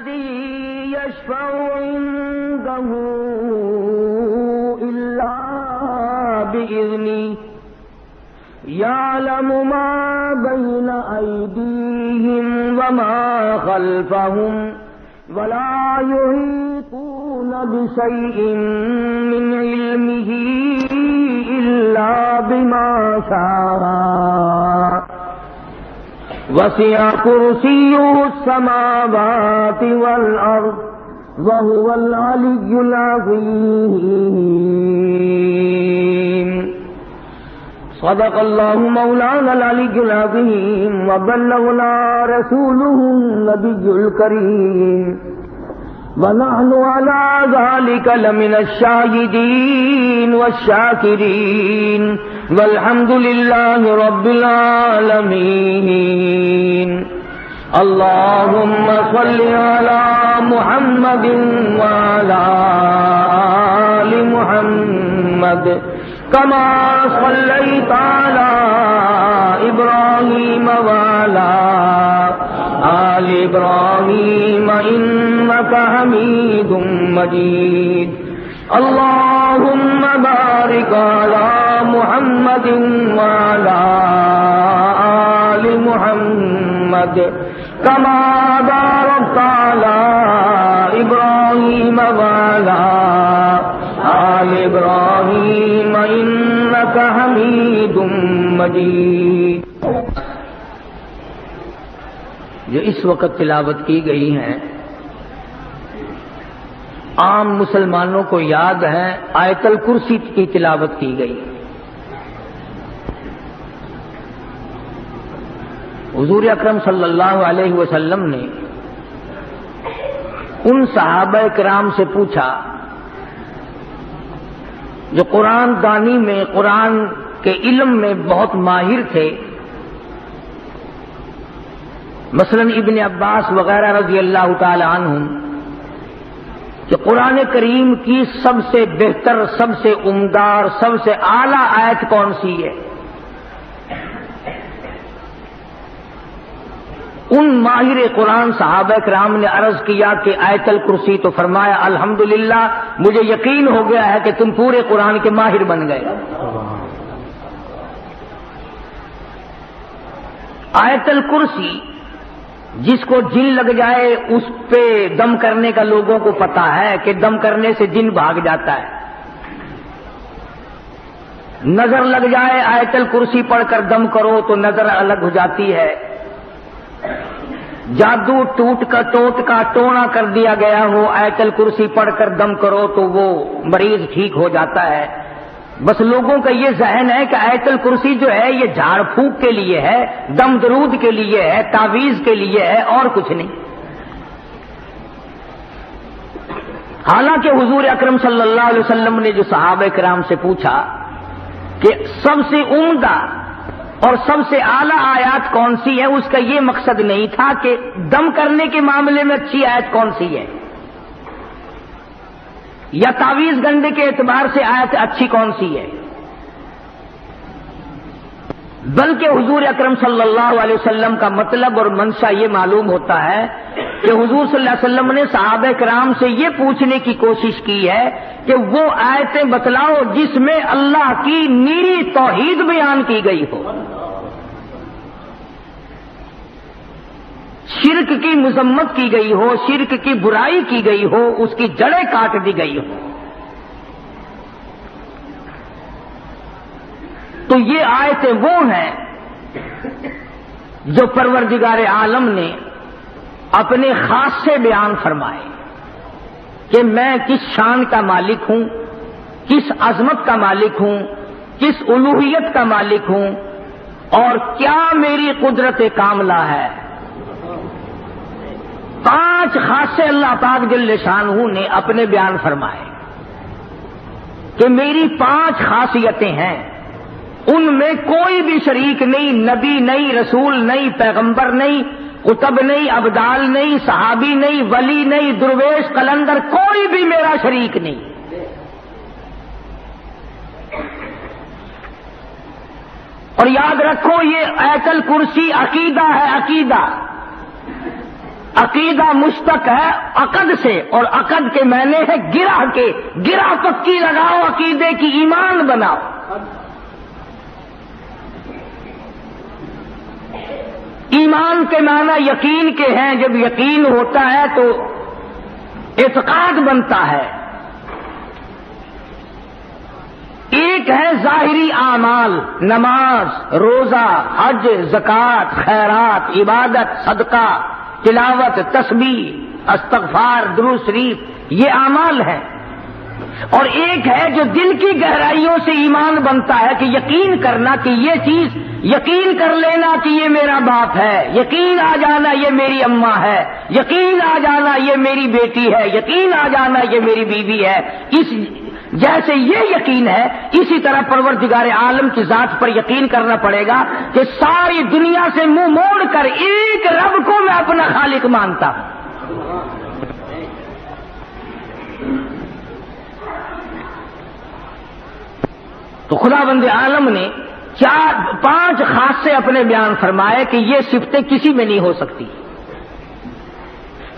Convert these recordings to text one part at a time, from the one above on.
الذي يشفع عنده إلا بإذنه يعلم ما بين أيديهم وما خلفهم ولا يحيطون بشيء من علمه إلا بما شاء وسع كرسيه السماوات والأرض وهو العلي العظيم صدق الله مولانا العلي العظيم وبلغنا رسوله النبي الكريم ونحن على ذلك لمن الشاهدين والشاكرين والحمد لله رب العالمين اللهم صل على محمد وعلى آل محمد كما صليت على إبراهيم وعلى آل إبراهيم إنك حميد مجيد اللهم بارك على محمد وعلى آل محمد كما باركت على إبراهيم وعلى آل إبراهيم إنك حميد مجيد. جو اس وقت تلاوت کی گئی ہیں عام مسلمانوں کو یاد ہے، آیت الکرسی کی تلاوت کی گئی. حضور اکرم صلی اللہ علیہ وسلم نے ان صحابہ کرام سے پوچھا جو قرآن دانی میں، قرآن کے علم میں بہت ماہر تھے، مثلا ابن عباس وغیرہ رضی اللہ تعالی عنہم، کہ قرآن کریم کی سب سے بہتر، سب سے عمدہ اور سب سے اعلیٰ آیت کون سی ہے؟ ان ماہر قرآن صحابہ کرام نے عرض کیا کہ آیت الکرسی، تو فرمایا الحمدللہ مجھے یقین ہو گیا ہے کہ تم پورے قرآن کے ماہر بن گئے. آیت الکرسی جس کو جن لگ جائے اس پہ دم کرنے کا لوگوں کو پتا ہے کہ دم کرنے سے جن بھاگ جاتا ہے. نظر لگ جائے آیت الکرسی پڑھ کر دم کرو تو نظر الگ ہو جاتی ہے. جادو ٹوٹ کا ٹونا کر دیا گیا ہو، آیت الکرسی پڑھ کر دم کرو تو وہ مریض ٹھیک ہو جاتا ہے. بس لوگوں کا یہ ذہن ہے کہ آیت الکرسی جو ہے یہ جھاڑ پھونک کے لیے ہے، دم درود کے لیے ہے، تعویذ کے لیے ہے، اور کچھ نہیں. حالانکہ حضور اکرم صلی اللہ علیہ وسلم نے جو صحابہ کرام سے پوچھا کہ سب سے عمدہ اور سب سے اعلیٰ آیات کون سی ہے، اس کا یہ مقصد نہیں تھا کہ دم کرنے کے معاملے میں اچھی آیت کون سی ہے یا تعویذ گنڈے کے اعتبار سے آیت اچھی کون سی ہے، بلکہ حضور اکرم صلی اللہ علیہ وسلم کا مطلب اور منشا یہ معلوم ہوتا ہے کہ حضور صلی اللہ علیہ وسلم نے صحابہ کرام سے یہ پوچھنے کی کوشش کی ہے کہ وہ آیتیں بتلاؤ جس میں اللہ کی نیری توحید بیان کی گئی ہو، شرک کی مذمت کی گئی ہو، شرک کی برائی کی گئی ہو، اس کی جڑیں کاٹ دی گئی ہو. تو یہ آیتیں وہ ہیں جو پروردگار عالم نے اپنے خاص سے بیان فرمائے کہ میں کس شان کا مالک ہوں، کس عظمت کا مالک ہوں، کس الوہیت کا مالک ہوں، اور کیا میری قدرت کاملہ ہے. 5 خاصے اللہ پاک جل شانہ نے اپنے بیان فرمائے کہ میری 5 خاصیتیں ہیں، ان میں کوئی بھی شریک نہیں، نبی نہیں، رسول نہیں، پیغمبر نہیں، قطب نہیں، ابدال نہیں، صحابی نہیں، ولی نہیں، درویش، قلندر، کوئی بھی میرا شریک نہیں. اور یاد رکھو یہ آیت الکرسی عقیدہ ہے، عقیدہ. عقیدہ مشتق ہے عقد سے، اور عقد کے معنی ہے گرہ کے، گرہ پکی لگاؤ عقیدے کی، ایمان بناؤ۔ ایمان کے معنی یقین کے ہیں، جب یقین ہوتا ہے تو اعتقاد بنتا ہے۔ ایک ہے ظاہری اعمال، نماز، روزہ، حج، زکوٰۃ، خیرات، عبادت، صدقہ، تلاوت، تسبیح، استغفار، درود شریف، یہ اعمال ہیں۔ اور ایک ہے جو دل کی گہرائیوں سے ایمان بنتا ہے، کہ یقین کرنا کہ یہ چیز، یقین کر لینا کہ یہ میرا باپ ہے، یقین آ جانا یہ میری اماں ہے، یقین آ جانا یہ میری بیٹی ہے، یقین آ جانا یہ میری بیوی ہے۔ اس جیسے یہ یقین ہے، اسی طرح پروردگار عالم کی ذات پر یقین کرنا پڑے گا کہ ساری دنیا سے منہ موڑ کر ایک رب کو میں اپنا خالق مانتا ہوں۔ تو خدا بند عالم نے 5 خاصے اپنے بیان فرمائے کہ یہ صفتیں کسی میں نہیں ہو سکتی۔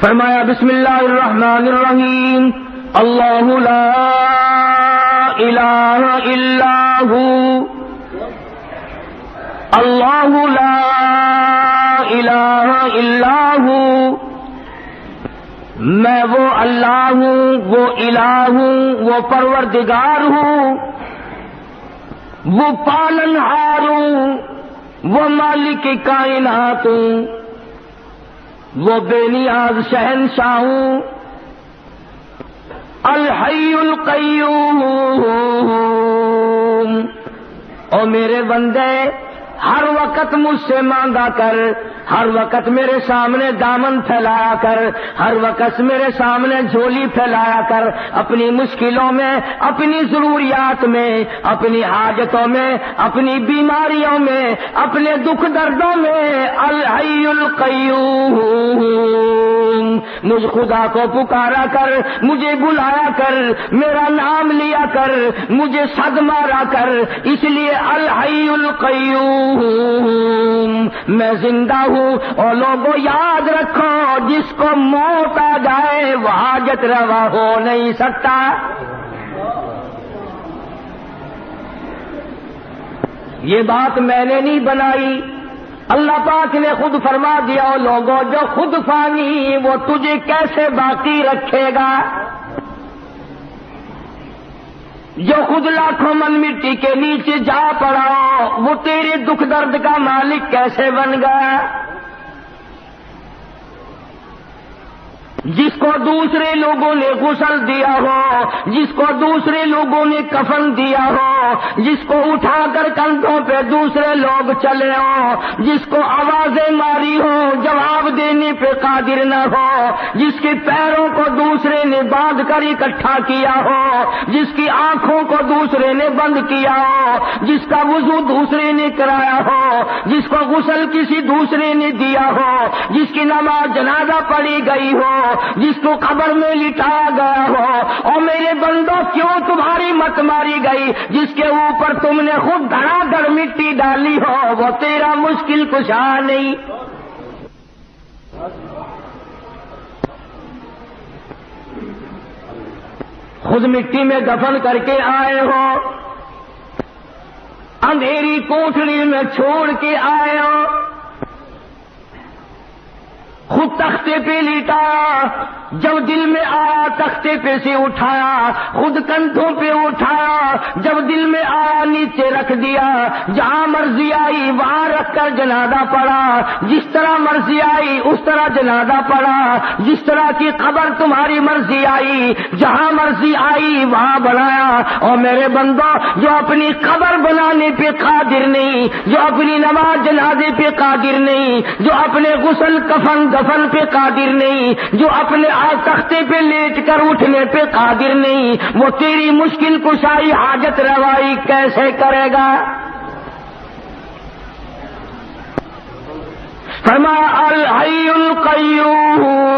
فرمایا بسم اللہ الرحمن الرحیم، اللہ لا الہ الا ہو، اللہ لا الہ الا ہو، میں وہ اللہ ہوں، وہ الہ ہوں، وہ پروردگار ہوں، وہ پالنہار ہوں، وہ مالک کائنات ہوں، وہ بے نیاز شہنشاہ ہوں، الحی القیوم۔ او میرے بندے، ہر وقت مجھ سے مانگا کر، ہر وقت میرے سامنے دامن پھیلایا کر، ہر وقت میرے سامنے جھولی پھیلایا کر، اپنی مشکلوں میں، اپنی ضروریات میں، اپنی حاجتوں میں، اپنی بیماریوں میں، اپنے دکھ دردوں میں۔ الحی القیوم، مجھ خدا کو پکارا کر، مجھے بلایا کر، میرا نام لیا کر، مجھے صد مارا کر، اس لیے الحی القیوم، میں زندہ ہوں۔ اور لوگوں یاد رکھو، جس کو موت آ جائے وہ حاجت روا ہو نہیں سکتا۔ یہ بات میں نے نہیں بنائی، اللہ پاک نے خود فرما دیا، لوگوں جو خود فانی وہ تجھے کیسے باقی رکھے گا؟ جو خود لاکھوں من مٹی کے نیچے جا پڑا وہ تیرے دکھ درد کا مالک کیسے بن گیا؟ جس کو دوسرے لوگوں نے غسل دیا ہو، جس کو دوسرے لوگوں نے کفن دیا ہو، جس کو اٹھا کر کندھوں پہ دوسرے لوگ چلے ہوں، جس کو آوازیں ماری ہو جواب دینے پہ قادر نہ ہو، جس کے پیروں کو دوسرے نے باندھ کر اکٹھا کیا ہو، جس کی آنکھوں کو دوسرے نے بند کیا ہو، جس کا وضو دوسرے نے کرایا ہو، جس کو غسل کسی دوسرے نے دیا ہو، جس کی نماز جنازہ پڑھی گئی ہو، جس کو قبر میں لٹایا گیا ہو، اور میرے بندوں کیوں تمہاری مت ماری گئی؟ جس کے اوپر تم نے خود دھڑا دھڑ مٹی ڈالی ہو وہ تیرا مشکل کشا نہیں۔ خود مٹی میں دفن کر کے آئے ہو، اندھیری کوٹھڑی میں چھوڑ کے آئے ہو، خود تختے پہ لیٹایا، جب دل میں آیا تختے پہ سے اٹھایا، خود کندھوں پہ اٹھایا، جب دل میں آیا نیچے رکھ دیا، جہاں مرضی آئی وہاں رکھ کر جنازہ پڑا، جس طرح مرضی آئی اس طرح جنازہ پڑا، جس طرح کی قبر تمہاری مرضی آئی جہاں مرضی آئی وہاں بنایا۔ اور میرے بندو، جو اپنی قبر بنانے پہ قادر نہیں، جو اپنی نماز جنازے پہ قادر نہیں، جو اپنے غسل کفن دفن پہ قادر نہیں، جو اپنے تختے پہ لیٹ کر اٹھنے پہ قادر نہیں، وہ تیری مشکل کشائی حاجت روائی کیسے کرے گا؟ فرمایا الحی القیوم،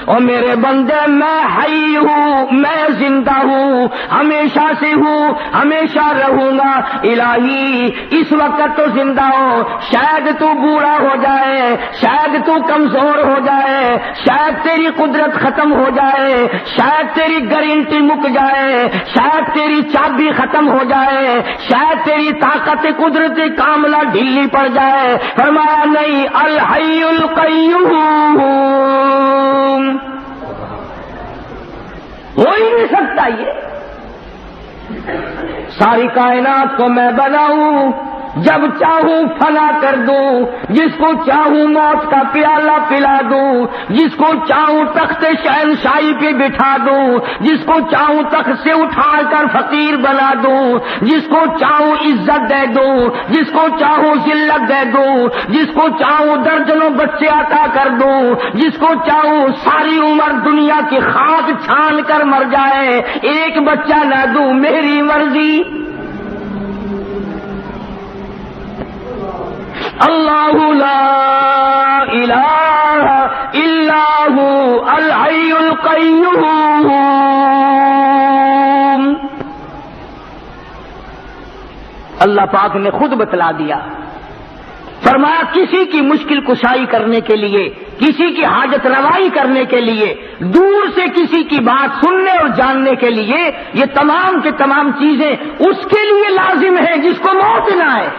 اور میرے بندے میں حی ہوں، میں زندہ ہوں، ہمیشہ سے ہوں، ہمیشہ رہوں گا۔ الہی اس وقت تو زندہ ہو، شاید تو بوڑھا ہو جائے، شاید تو کمزور ہو جائے، شاید تیری قدرت ختم ہو جائے، شاید تیری گارنٹی مک جائے، شاید تیری چابی ختم ہو جائے، شاید تیری طاقت قدرت کاملہ ڈھیلی پڑ جائے۔ فرمایا نہیں، الحی القیوم، ہو ہی نہیں سکتا یہ۔ ساری کائنات کو میں بناؤں، جب چاہوں فنا کر دوں، جس کو چاہوں موت کا پیالہ پلا دوں، جس کو چاہوں تخت شہنشاہی پہ بٹھا دوں، جس کو چاہوں تخت سے اٹھا کر فقیر بنا دوں، جس کو چاہوں عزت دے دوں، جس کو چاہوں ذلت دے دوں، جس کو چاہوں درجنوں بچے عطا کر دوں، جس کو چاہوں ساری عمر دنیا کی خاک چھان کر مر جائے، ایک بچہ نہ دوں، میری مرضی۔ اللہ لا الہ الا ہو الحی القیوم۔ اللہ پاک نے خود بتلا دیا، فرمایا کسی کی مشکل کشائی کرنے کے لیے، کسی کی حاجت روائی کرنے کے لیے، دور سے کسی کی بات سننے اور جاننے کے لیے، یہ تمام کے تمام چیزیں اس کے لیے لازم ہیں جس کو موت نہ آئے۔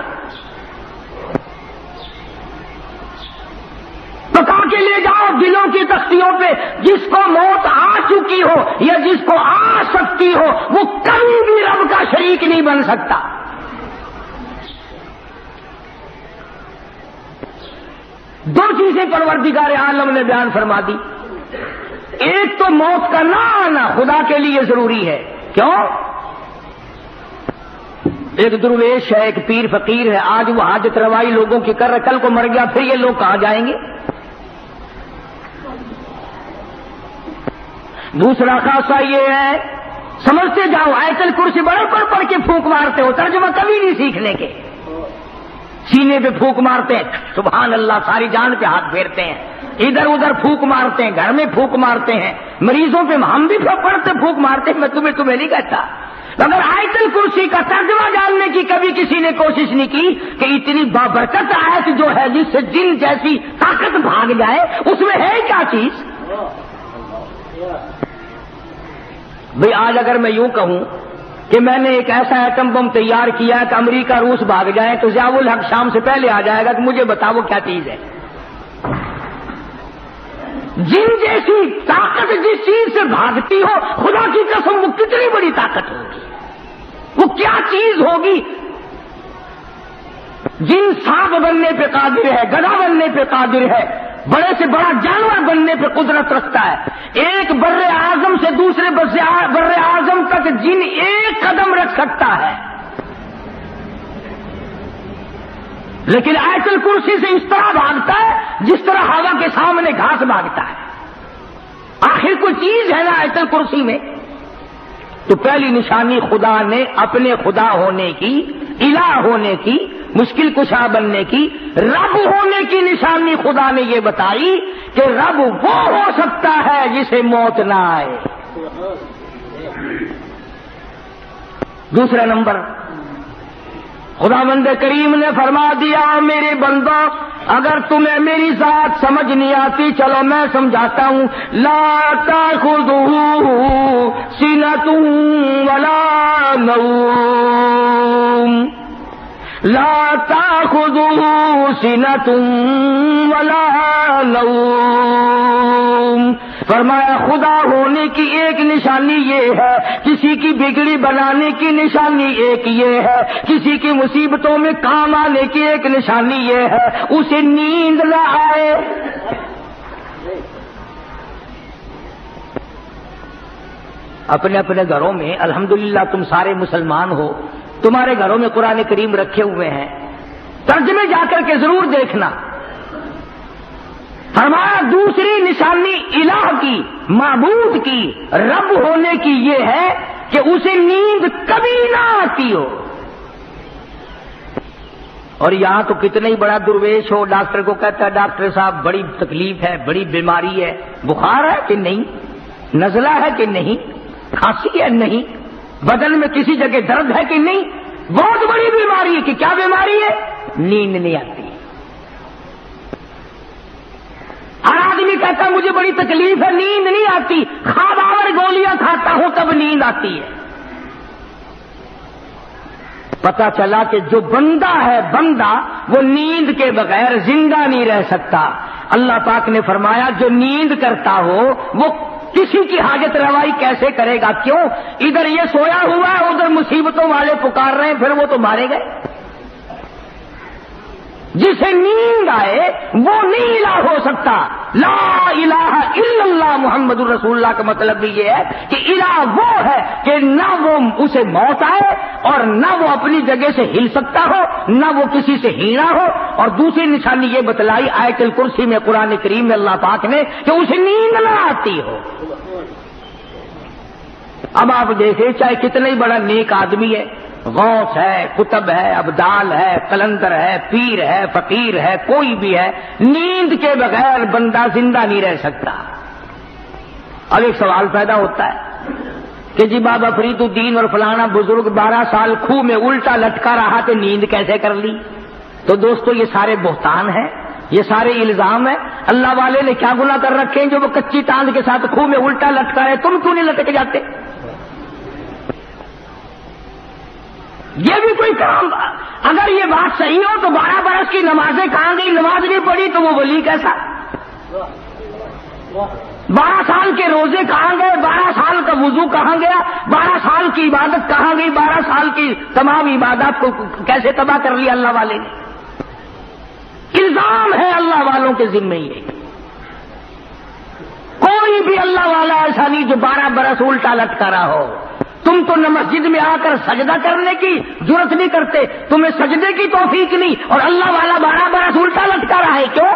پکا کے لے جاؤ دلوں کی تختیوں پہ، جس کو موت آ چکی ہو یا جس کو آ سکتی ہو، وہ کبھی بھی رب کا شریک نہیں بن سکتا۔ دو چیزیں پروردگار عالم نے بیان فرما دی، ایک تو موت کا نہ آنا خدا کے لیے ضروری ہے۔ کیوں؟ ایک درویش ہے، ایک پیر فقیر ہے، آج وہ حاجت روائی لوگوں کی کر رہا، کل کو مر گیا، پھر یہ لوگ کہاں جائیں گے؟ دوسرا خاصہ یہ ہے، سمجھتے جاؤ، آیت الکرسی بڑے پڑھ کے پھونک مارتے ہو، ترجمہ کبھی نہیں سیکھنے کے، سینے پہ پھونک مارتے ہیں، سبحان اللہ، ساری جان پہ ہاتھ پھیرتے ہیں، ادھر ادھر پھونک مارتے ہیں، گھر میں پھونک مارتے ہیں، مریضوں پہ ہم بھی پڑھتے پھونک مارتے ہیں، میں تمہیں نہیں کہتا، مگر آیت الکرسی کا ترجمہ جاننے کی کبھی کسی نے کوشش نہیں کی کہ اتنی بابرکت آیت جو ہے جس سے جن جیسی طاقت بھاگ جائے، اس میں ہے کیا چیز؟ بھئی آج اگر میں یوں کہوں کہ میں نے ایک ایسا ایٹم بم تیار کیا کہ امریکہ روس بھاگ جائیں تو ضیاء الحق شام سے پہلے آ جائے گا کہ مجھے بتاؤ کیا چیز ہے؟ جن جیسی طاقت جس چیز سے بھاگتی ہو، خدا کی قسم وہ کتنی بڑی طاقت ہوگی، وہ کیا چیز ہوگی؟ جن سانپ بننے پہ قادر ہے، گدھا بننے پہ قادر ہے، بڑے سے بڑا جانور بننے پہ قدرت رکھتا ہے، ایک بر اعظم سے دوسرے بر اعظم تک جن ایک قدم رکھ سکتا ہے، لیکن آیت الکرسی سے اس طرح بھاگتا ہے جس طرح ہوا کے سامنے گھاس بھاگتا ہے۔ آخر کوئی چیز ہے نا آیت الکرسی میں؟ تو پہلی نشانی خدا نے اپنے خدا ہونے کی، الہ ہونے کی، مشکل کشا بننے کی، رب ہونے کی نشانی خدا نے یہ بتائی کہ رب وہ ہو سکتا ہے جسے موت نہ آئے۔ دوسرا نمبر، خداوند کریم نے فرما دیا، میرے بندو اگر تمہیں میری ذات سمجھ نہیں آتی، چلو میں سمجھاتا ہوں، لا تأخذہ سنۃ ولا نوم، لا تأخذہ سنۃ ولا نوم۔ فرمایا خدا ہونے کی ایک نشانی یہ ہے، کسی کی بگڑی بنانے کی نشانی ایک یہ ہے، کسی کی مصیبتوں میں کام آنے کی ایک نشانی یہ ہے، اسے نیند نہ آئے۔ اپنے اپنے گھروں میں الحمدللہ تم سارے مسلمان ہو، تمہارے گھروں میں قرآن کریم رکھے ہوئے ہیں، ترجمے جا کر کے ضرور دیکھنا۔ فرمایا دوسری نشانی الہ کی، معبود کی، رب ہونے کی یہ ہے کہ اسے نیند کبھی نہ آتی ہو۔ اور یہاں تو کتنا ہی بڑا درویش ہو، ڈاکٹر کو کہتا ہے ڈاکٹر صاحب بڑی تکلیف ہے، بڑی بیماری ہے، بخار ہے کہ نہیں، نزلہ ہے کہ نہیں، کھانسی ہے نہیں، بدن میں کسی جگہ درد ہے کہ نہیں، بہت بڑی بیماری ہے کہ کیا بیماری ہے؟ نیند نہیں آتی۔ ہر آدمی کہتا ہے مجھے بڑی تکلیف ہے، نیند نہیں آتی، خواب آور گولیاں کھاتا ہوں تب نیند آتی ہے۔ پتا چلا کہ جو بندہ ہے بندہ وہ نیند کے بغیر زندہ نہیں رہ سکتا۔ اللہ پاک نے فرمایا جو نیند کرتا ہو وہ کسی کی حاجت روائی کیسے کرے گا؟ کیوں؟ ادھر یہ سویا ہوا ہے، ادھر مصیبتوں والے پکار رہے ہیں، پھر وہ تو مارے گئے۔ جسے نیند آئے وہ نہیں الہ ہو سکتا۔ لا الہ الا اللہ محمد الرسول اللہ کا مطلب بھی یہ ہے کہ الہ وہ ہے کہ نہ وہ اسے موت آئے اور نہ وہ اپنی جگہ سے ہل سکتا ہو، نہ وہ کسی سے ہینا ہو۔ اور دوسری نشانی یہ بتلائی آیت الکرسی میں قرآن کریم میں اللہ پاک نے کہ اسے نیند نہ آتی ہو۔ اب آپ دیکھیں چاہے کتنا ہی بڑا نیک آدمی ہے، غوث ہے، قطب ہے، ابدال ہے، قلندر ہے، پیر ہے، فقیر ہے، کوئی بھی ہے، نیند کے بغیر بندہ زندہ نہیں رہ سکتا۔ اب ایک سوال پیدا ہوتا ہے کہ جی بابا فرید الدین اور فلانا بزرگ 12 سال کھوہ میں الٹا لٹکا رہا تو نیند کیسے کر لی؟ تو دوستو یہ سارے بہتان ہیں، یہ سارے الزام ہیں۔ اللہ والے نے کیا گناہ کر رکھے ہیں جو وہ کچی تاند کے ساتھ کھوہ میں الٹا لٹکا رہے؟ تم کیوں نہیں لٹک جاتے؟ یہ بھی کوئی کام؟ اگر یہ بات صحیح ہو تو 12 برس کی نمازیں کہاں گئی؟ نماز نہیں پڑھی تو وہ ولی کیسا؟ 12 سال کے روزے کہاں گئے؟ 12 سال کا وضو کہاں گیا؟ 12 سال کی عبادت کہاں گئی؟ 12 سال کی تمام عبادات کو کیسے تباہ کر لیا اللہ والے نے؟ الزام ہے اللہ والوں کے ذمہ یہ۔ کوئی بھی اللہ والا ایسا نہیں جو 12 برس الٹا لٹکا رہا ہو۔ تم تو نہ مسجد میں آ کر سجدہ کرنے کی ضرورت نہیں کرتے، تمہیں سجدے کی توفیق نہیں، اور اللہ والا 12 برس الٹا لٹکا رہا ہے، کیوں؟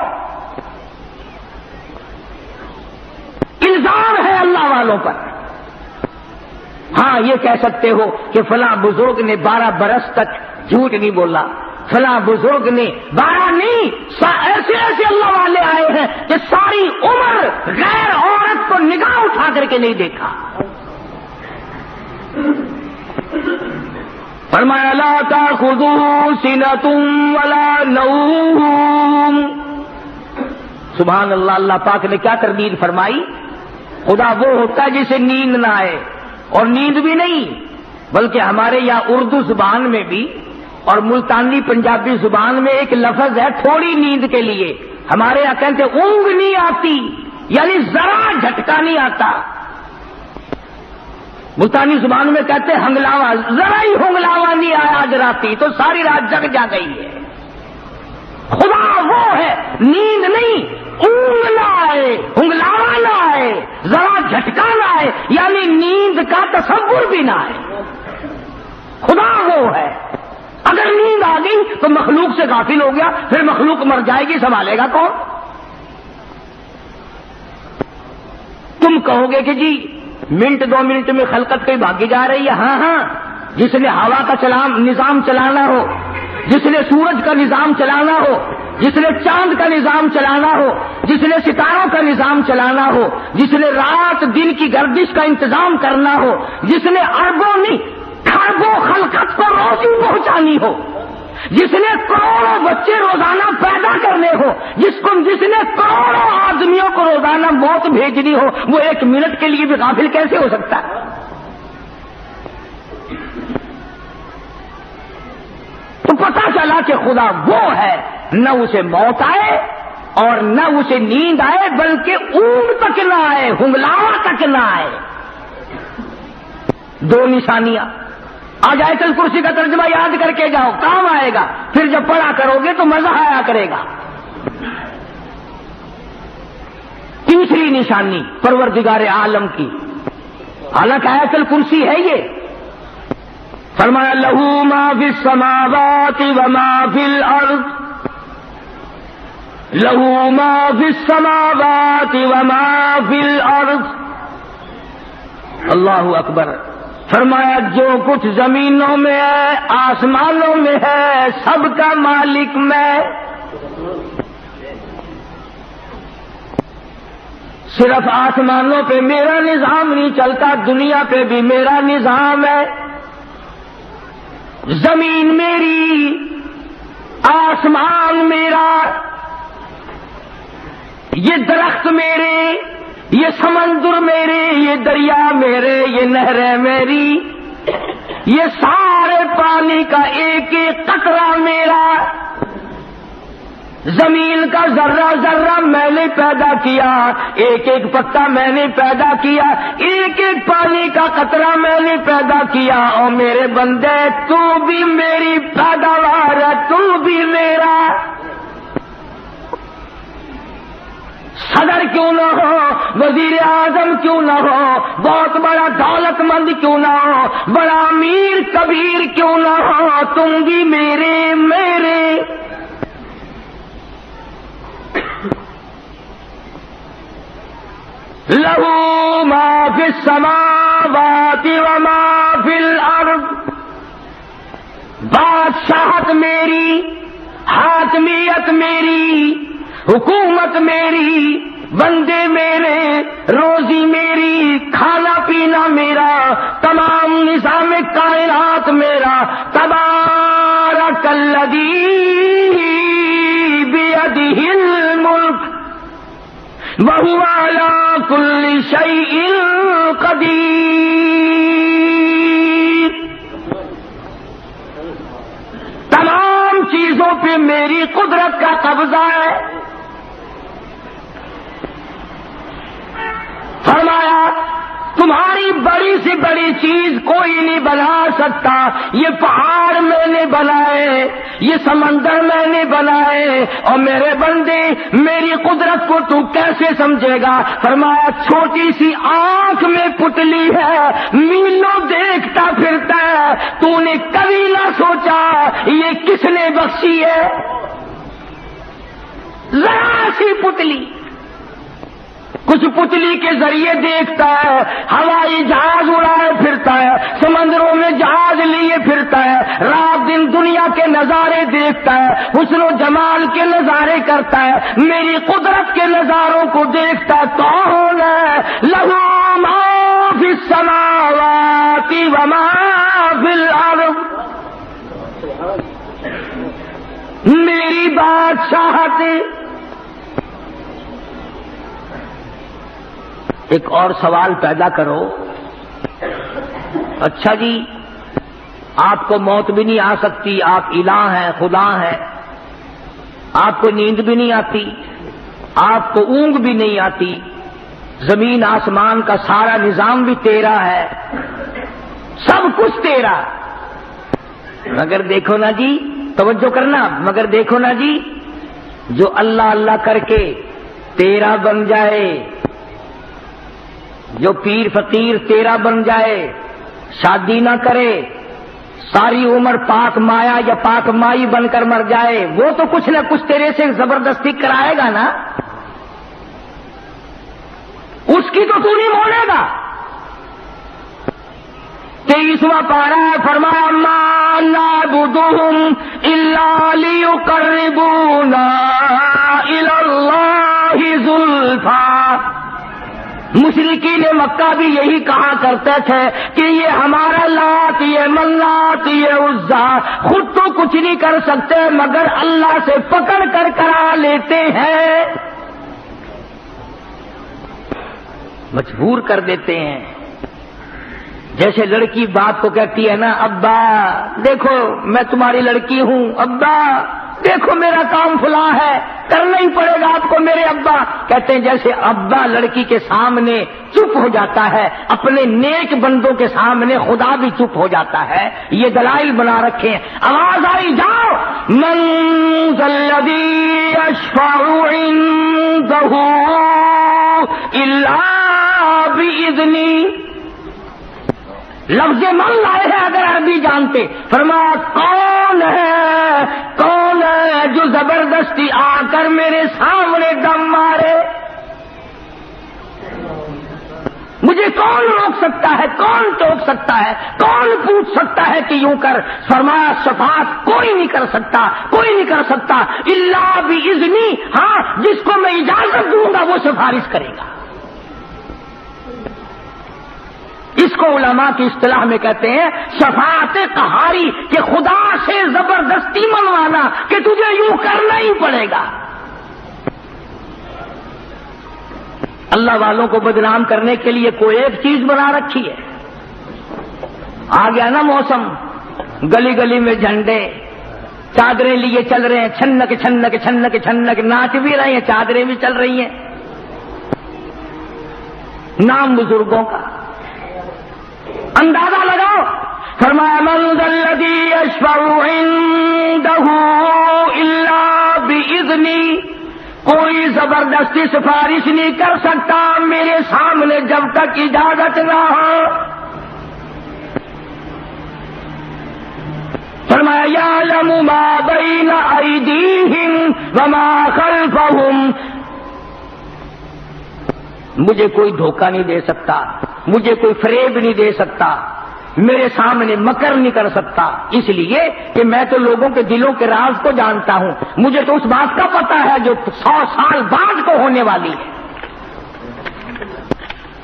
الزام ہے اللہ والوں پر۔ ہاں یہ کہہ سکتے ہو کہ فلاں بزرگ نے 12 برس تک جھوٹ نہیں بولا، فلاں بزرگ نے 12 نہیں، ایسے ایسے اللہ والے آئے ہیں کہ ساری عمر غیر عورت کو نگاہ اٹھا کر کے نہیں دیکھا۔ فرمایا لا تأخذوا سنة ولا نوم۔ سبحان اللہ، اللہ پاک نے کیا تردید فرمائی؟ خدا وہ ہوتا ہے جسے نیند نہ آئے، اور نیند بھی نہیں بلکہ ہمارے یہاں اردو زبان میں بھی اور ملتانی پنجابی زبان میں ایک لفظ ہے تھوڑی نیند کے لیے، ہمارے یہاں کہتے اونگ نہیں آتی، یعنی ذرا جھٹکا نہیں آتا۔ ملتانی زبان میں کہتے ہنگلاوا، ذرا ہی ہنگلاوا نہیں آیا آج راتی تو ساری رات جگ جا گئی ہے۔ خدا وہ ہے، نیند نہیں، اونگ نہ آئے، ہنگلاوا نہ آئے، ذرا جھٹکا نہ آئے، یعنی نیند کا تصور بھی نہ آئے۔ خدا وہ ہے۔ اگر نیند آ گئی تو مخلوق سے غافل ہو گیا، پھر مخلوق مر جائے گی، سنبھالے گا کون؟ تم کہو گے کہ جی منٹ 2 منٹ میں خلقت کہیں بھاگی جا رہی ہے۔ ہاں ہاں، جس نے ہوا کا نظام چلانا ہو، جس نے سورج کا نظام چلانا ہو، جس نے چاند کا نظام چلانا ہو، جس نے ستاروں کا نظام چلانا ہو، جس نے رات دن کی گردش کا انتظام کرنا ہو، جس نے اربوں نہیں کھربوں خلقت کو روزی پہنچانی ہو، جس نے کروڑوں بچے روزانہ پیدا کرنے ہو، جس نے کروڑوں آدمیوں کو روزانہ موت بھیجنی ہو، وہ 1 منٹ کے لیے بھی غافل کیسے ہو سکتا ہے؟ تو پتہ چلا کہ خدا وہ ہے، نہ اسے موت آئے اور نہ اسے نیند آئے، بلکہ اونگ تک نہ آئے، ہنگلاوا تک نہ آئے۔ 2 نشانیاں۔ آج آیت الکرسی کا ترجمہ یاد کر کے جاؤ، کام آئے گا، پھر جب پڑھا کرو گے تو مزہ آیا کرے گا۔ تیسری نشانی پروردگار عالم کی، حالانکہ آیت الکرسی ہے یہ، فرمایا لہو ما فی السماوات وما فی الارض، لہو ما فی السماوات وما فی الارض۔ اللہ اکبر، فرمایا جو کچھ زمینوں میں ہے آسمانوں میں ہے سب کا مالک میں، صرف آسمانوں پہ میرا نظام نہیں چلتا، دنیا پہ بھی میرا نظام ہے، زمین میری، آسمان میرا، یہ درخت میرے، یہ سمندر میرے، یہ دریا میرے، یہ نہریں میری، یہ سارے پانی کا ایک ایک قطرہ میرا، زمین کا ذرہ ذرہ میں نے پیدا کیا، ایک ایک پتا میں نے پیدا کیا، ایک ایک پانی کا قطرہ میں نے پیدا کیا، اور میرے بندے تو بھی میری پیداوار ہے، تو بھی میرا، صدر کیوں نہ ہو، وزیر اعظم کیوں نہ ہو، بہت بڑا دولت مند کیوں نہ ہو، بڑا امیر کبیر کیوں نہ ہو، تم بھی میرے میرے، لہو ما فی السماوات وما فی الارض، بادشاہت میری، حاکمیت میری، حکومت میری، بندے میرے، روزی میری، کھانا پینا میرا، تمام نظام کائنات میرا، تبارک الذی بیدہ الملک وہو علی کل شیء قدیر، تمام چیزوں پہ میری قدرت کا قبضہ ہے۔ فرمایا تمہاری بڑی سے بڑی چیز کوئی نہیں بنا سکتا، یہ پہاڑ میں نے بنائے، یہ سمندر میں نے بنائے، اور میرے بندے میری قدرت کو تو کیسے سمجھے گا؟ فرمایا چھوٹی سی آنکھ میں پتلی ہے، میلوں دیکھتا پھرتا ہے، تو نے کبھی نہ سوچا یہ کس نے بخشی ہے؟ ذرا سی پتلی، کچھ پتلی کے ذریعے دیکھتا ہے، ہوائی جہاز اڑائے پھرتا ہے، سمندروں میں جہاز لیے پھرتا ہے، رات دن دنیا کے نظارے دیکھتا ہے، حسن و جمال کے نظارے کرتا ہے، میری قدرت کے نظاروں کو دیکھتا ہے۔ کون ہے؟ لہو ما فی السماوات وما فی الارض، میری بادشاہت۔ ایک اور سوال پیدا کرو، اچھا جی آپ کو موت بھی نہیں آ سکتی، آپ الہ ہیں، خدا ہیں، آپ کو نیند بھی نہیں آتی، آپ کو اونگ بھی نہیں آتی، زمین آسمان کا سارا نظام بھی تیرا ہے، سب کچھ تیرا، مگر دیکھو نا جی، توجہ کرنا، مگر دیکھو نا جی، جو اللہ اللہ کر کے تیرا بن جائے، جو پیر فقیر تیرا بن جائے، شادی نہ کرے، ساری عمر پاک مایا یا پاک مائی بن کر مر جائے، وہ تو کچھ نہ کچھ تیرے سے زبردستی کرائے گا نا، اس کی تو نہیں موڑے گا۔ 23واں پارہ ہے، فرمایا ما نعبدہم الا لیقربونا الی اللہ زلفی، مشرکین مکہ بھی یہی کہا کرتے تھے کہ یہ ہمارا لات، یہ منات، یہ عزا خود تو کچھ نہیں کر سکتے مگر اللہ سے پکڑ کر کرا لیتے ہیں، مجبور کر دیتے ہیں۔ جیسے لڑکی باپ کو کہتی ہے نا، ابا دیکھو میں تمہاری لڑکی ہوں، ابا دیکھو میرا کام فلاں ہے، کرنا ہی پڑے گا آپ کو میرے ابا، کہتے ہیں جیسے ابا لڑکی کے سامنے چپ ہو جاتا ہے، اپنے نیک بندوں کے سامنے خدا بھی چپ ہو جاتا ہے۔ یہ دلائل بنا رکھے ہیں۔ آواز آئی جاؤ، من ذا الذی یشفع عنده الا باذنہ، لفظ من لائے ہیں اگر عربی جانتے، فرمایا کون ہے جو زبردستی آ کر میرے سامنے دم مارے؟ مجھے کون روک سکتا ہے، کون ٹوک سکتا ہے، کون پوچھ سکتا ہے کہ یوں کر؟ فرمایا شفاعت کوئی نہیں کر سکتا، کوئی نہیں کر سکتا الا باذنی، ہاں جس کو میں اجازت دوں گا وہ سفارش کرے گا۔ اس کو علماء کی اصطلاح میں کہتے ہیں شفاعت قہاری، کہ خدا سے زبردستی منوانا کہ تجھے یوں کرنا ہی پڑے گا۔ اللہ والوں کو بدنام کرنے کے لیے کوئی ایک چیز بنا رکھی ہے۔ آ گیا نا موسم، گلی گلی میں جھنڈے، چادریں لیے چل رہے ہیں، چھنک چھنک چھنک چھنک، ناچ بھی رہے ہیں، چادریں بھی چل رہی ہیں، نام بزرگوں کا اندازہ لگاؤ۔ فرمایا من ذا الذی یشفع عنده الا باذنی، کوئی زبردستی سفارش نہیں کر سکتا میرے سامنے جب تک اجازت نہ ہو۔ فرمایا یعلم ما بین ایدیہم وما خلفہم، مجھے کوئی دھوکہ نہیں دے سکتا، مجھے کوئی فریب نہیں دے سکتا، میرے سامنے مکر نہیں کر سکتا، اس لیے کہ میں تو لوگوں کے دلوں کے راز کو جانتا ہوں، مجھے تو اس بات کا پتہ ہے جو 100 سال بعد کو ہونے والی ہے۔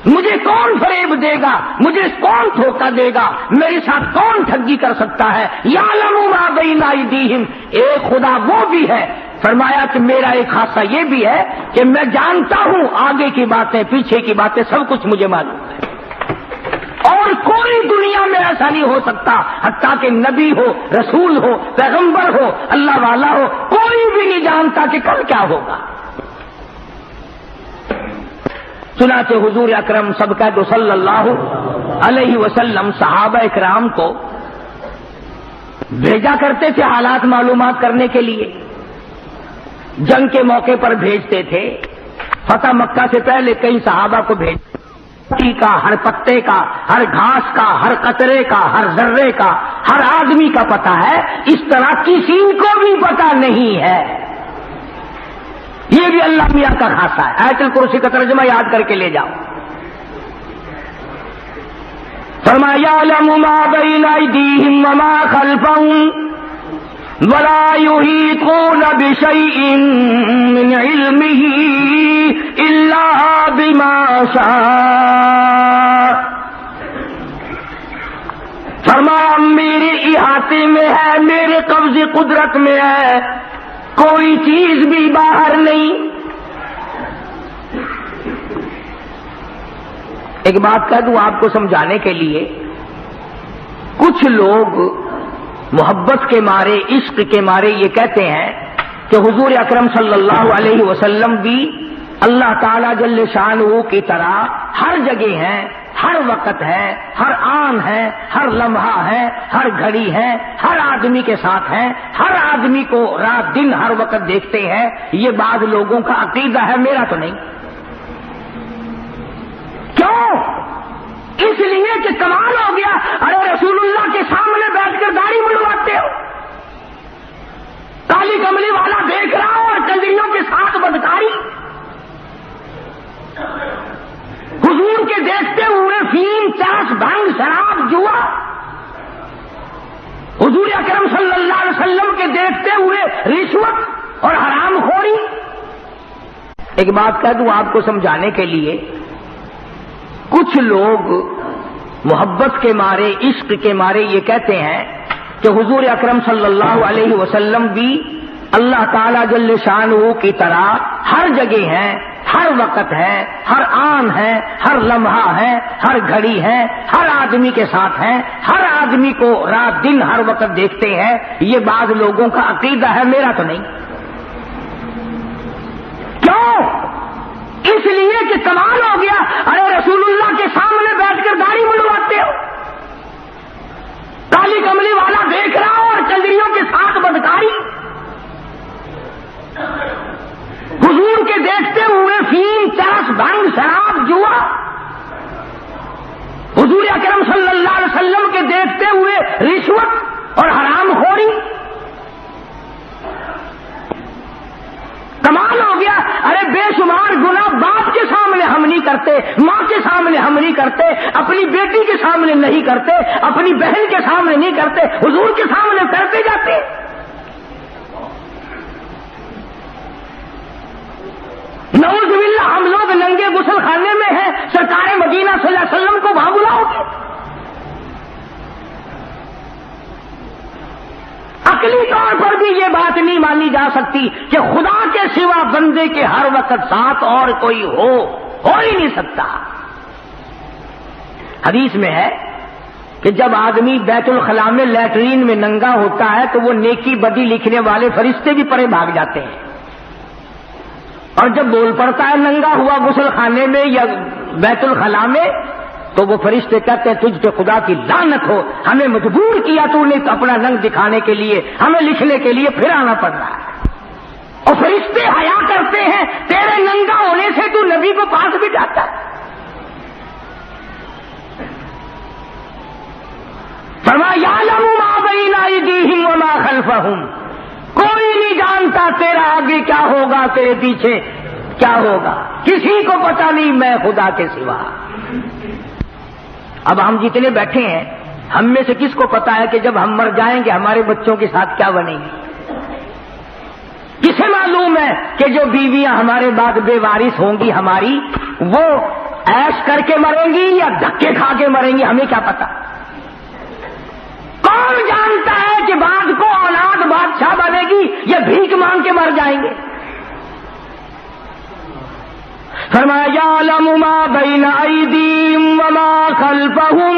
مجھے کون فریب دے گا، مجھے کون دھوکہ دے گا، میرے ساتھ کون ٹھگی کر سکتا ہے؟ یعلم ما بین ایدیہم، ایک خدا وہ بھی ہے۔ فرمایا کہ میرا ایک خاصہ یہ بھی ہے کہ میں جانتا ہوں آگے کی باتیں، پیچھے کی باتیں، سب کچھ مجھے معلوم ہے، اور کوئی دنیا میں ایسا نہیں ہو سکتا، حتیٰ کہ نبی ہو، رسول ہو، پیغمبر ہو، اللہ والا ہو، کوئی بھی نہیں جانتا کہ کل کیا ہوگا۔ چنانچہ حضور اکرم سب کا تو صلی اللہ علیہ وسلم صحابہ اکرام کو بھیجا کرتے تھے حالات معلومات کرنے کے لیے، جنگ کے موقع پر بھیجتے تھے۔ فتح مکہ سے پہلے کئی صحابہ کو بھیج کا، ہر پتے کا، ہر گھاس کا، ہر قطرے کا، ہر ذرے کا، ہر آدمی کا پتہ ہے، اس طرح کسی کو بھی پتہ نہیں ہے۔ یہ بھی اللہ میاں کا خاصہ ہے۔ آیت الکرسی کا ترجمہ یاد کر کے لے جاؤ۔ فرمایا یعلم ما بین ایدیہم وما خلفہم ولا یحیطون بشیء من علمہ الا بما شاء، فرمایا میرے احاطے میں ہے، میرے قبض قدرت میں ہے، کوئی چیز بھی باہر نہیں۔ ایک بات کہہ دوں آپ کو سمجھانے کے لیے، کچھ لوگ محبت کے مارے، عشق کے مارے یہ کہتے ہیں کہ حضور اکرم صلی اللہ علیہ وسلم بھی اللہ تعالی جل شانہ کی طرح ہر جگہ ہیں، ہر وقت ہے، ہر آن ہے، ہر لمحہ ہے، ہر گھڑی ہے، ہر آدمی کے ساتھ ہیں، ہر آدمی کو رات دن ہر وقت دیکھتے ہیں۔ یہ بعض لوگوں کا عقیدہ ہے، میرا تو نہیں۔ کیوں؟ اس لیے کہ کمال ہو گیا، ارے رسول اللہ کے سامنے بیٹھ کر داڑھی منڈواتے ہو، کالی کملی والا دیکھ رہا ہو اور کنجریوں کے ساتھ بدکاری، حضور کے دیکھتے ہوئے فیم، چرس، بھنگ، شراب، جوا، حضور اکرم صلی اللہ علیہ وسلم کے دیکھتے ہوئے رشوت اور حرام خوری۔ ایک بات کہہ دوں آپ کو سمجھانے کے لیے، کچھ لوگ محبت کے مارے، عشق کے مارے یہ کہتے ہیں کہ حضور اکرم صلی اللہ علیہ وسلم بھی اللہ تعالی جل شانہ کی طرح ہر جگہ ہیں، ہر وقت ہے، ہر آن ہے، ہر لمحہ ہے، ہر گھڑی ہے، ہر آدمی کے ساتھ ہیں، ہر آدمی کو رات دن ہر وقت دیکھتے ہیں۔ یہ بعض لوگوں کا عقیدہ ہے، میرا تو نہیں۔ کیوں؟ اس لیے کہ کمال ہو گیا، ارے رسول اللہ کے سامنے بیٹھ کر داڑھی منڈواتے ہو، کالی کملی والا دیکھ رہا ہو اور چندریوں کے ساتھ بدکاری، حضور کے دیکھتے ہوئے فیم، چرس، بھنگ، شراب، جوا، حضور اکرم صلی اللہ علیہ وسلم کے دیکھتے ہوئے رشوت اور حرام خوری۔ کمال ہو گیا؟ ارے بے شمار گناہ باپ کے سامنے ہم نہیں کرتے، ماں کے سامنے ہم نہیں کرتے، اپنی بیٹی کے سامنے نہیں کرتے، اپنی بہن کے سامنے نہیں کرتے، حضور کے سامنے کرتے جاتے۔ نعوذ باللہ ہم لوگ ننگے غسل خانے میں ہیں، سرکار مدینہ صلی اللہ علیہ وسلم کو وہاں بلاؤ گے؟ عقلی طور پر بھی یہ بات نہیں مانی جا سکتی کہ خدا کے سوا بندے کے ہر وقت ساتھ اور کوئی ہو ہی نہیں سکتا۔ حدیث میں ہے کہ جب آدمی بیت الخلاء میں لیٹرین میں ننگا ہوتا ہے تو وہ نیکی بدی لکھنے والے فرشتے بھی پرے بھاگ جاتے ہیں، اور جب بول پڑتا ہے ننگا ہوا غسل خانے میں یا بیت الخلاء میں تو وہ فرشتے کہتے ہیں تجھ پہ خدا کی لعنت ہو، ہمیں مجبور کیا تو نے اپنا ننگ دکھانے کے لیے، ہمیں لکھنے کے لیے پھر آنا پڑ رہا ہے۔ اور فرشتے حیا کرتے ہیں تیرے ننگا ہونے سے، تو نبی کو پاس بھی جاتا ہے۔ فرمایا یعلم ما بین ایدیہم وما خلفہم، کوئی نہیں جانتا تیرا آگے کیا ہوگا، تیرے پیچھے کیا ہوگا، کسی کو پتہ نہیں میں خدا کے سوا۔ اب ہم جتنے بیٹھے ہیں ہم میں سے کس کو پتا ہے کہ جب ہم مر جائیں گے ہمارے بچوں کے ساتھ کیا بنے گی؟ کسے معلوم ہے کہ جو بیویاں ہمارے بعد بے وارث ہوں گی ہماری، وہ عیش کر کے مریں گی یا دھکے کھا کے مریں گی؟ ہمیں کیا پتا؟ کون جانتا ہے کہ بعد کو اولاد بادشاہ بنے گی یا بھیک مانگ کے مر جائیں گے؟ فرمایا یعلم ما بین ایدیہم وما خلفہم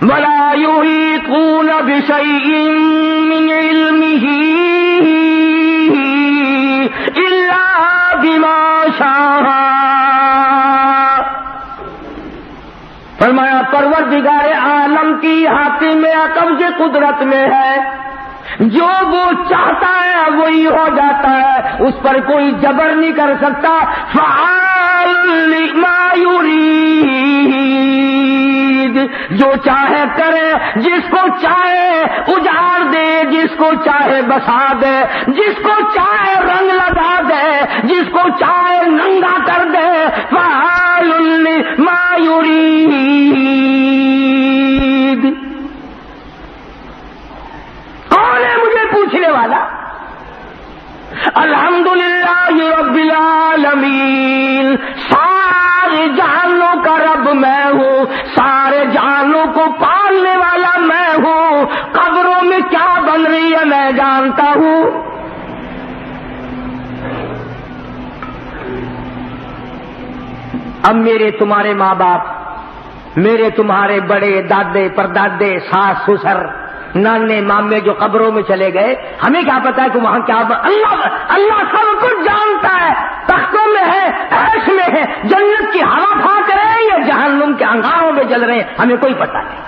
ولا یحیطون بشیء من علمہ الا بما شاء۔ فرمایا پروردگار عالم کی احاطے میں قبض قدرت میں ہے، جو وہ چاہتا ہے وہی ہو جاتا ہے، اس پر کوئی جبر نہیں کر سکتا۔ فعال لما یرید، جو چاہے کرے، جس کو چاہے اجاڑ دے، جس کو چاہے بسا دے، جس کو چاہے رنگ لگا دے، جس کو چاہے ننگا کر دے۔ فعال لما یرید، کون ہے مجھے پوچھنے والا؟ الحمدللہ رب العالمین، سارے جہانوں کا رب میں ہوں، سارے جہانوں کو پالنے والا میں ہوں، قبروں میں کیا بن رہی ہے میں جانتا ہوں۔ اب میرے تمہارے ماں باپ، میرے تمہارے بڑے دادے پردادے، ساس سسر، نانے مامے جو قبروں میں چلے گئے، ہمیں کیا پتا ہے کہ وہاں کیا اللہ سب کچھ جانتا ہے۔ تختوں میں ہے، عیش میں ہے، جنت کی ہوا پھونک رہے ہیں یا جہنم کے انگاروں میں جل رہے ہیں، ہمیں کوئی پتا نہیں۔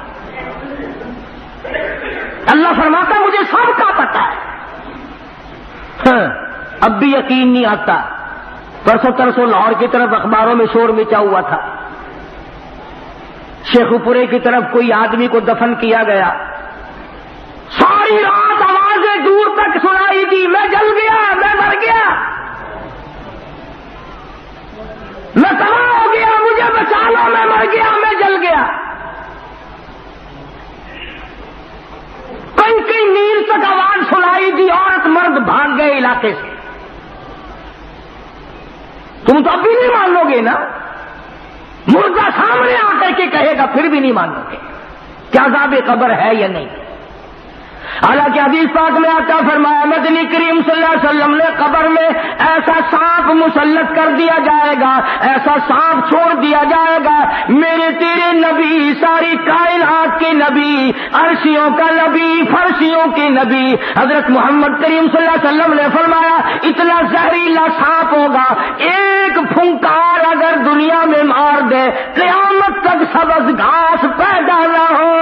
اللہ فرماتا مجھے سب کا پتا ہے۔ اب بھی یقین نہیں آتا۔ پرسوں ترسوں لاہور کی طرف اخباروں میں شور مچا ہوا تھا، شیخو پورے کی طرف کوئی آدمی کو دفن کیا گیا، ساری رات آوازیں دور تک سنائی دی، میں جل گیا، میں مر گیا، میں تباہ ہو گیا، مجھے بچا لو، میں مر گیا، میں جل گیا۔ کئی میل تک آواز سنائی دی، عورت مرد بھاگ گئے علاقے سے۔ تم تو اب بھی نہیں مان لو گے نا، مردہ سامنے آ کر کے کہے گا پھر بھی نہیں مان لو گے کیا عذاب قبر ہے یا نہیں۔ حالانکہ حدیث پاک میں آتا فرمایا مدنی کریم صلی اللہ علیہ وسلم نے قبر میں ایسا سانپ مسلط کر دیا جائے گا، ایسا سانپ چھوڑ دیا جائے گا، میرے تیرے نبی، ساری کائنات کے نبی، عرشیوں کا نبی، فرشیوں کے نبی حضرت محمد کریم صلی اللہ علیہ وسلم نے فرمایا اتنا زہریلا سانپ ہوگا، ایک پھنکار اگر دنیا میں مار دے قیامت تک سبز گھاس پیدا نہ ہو۔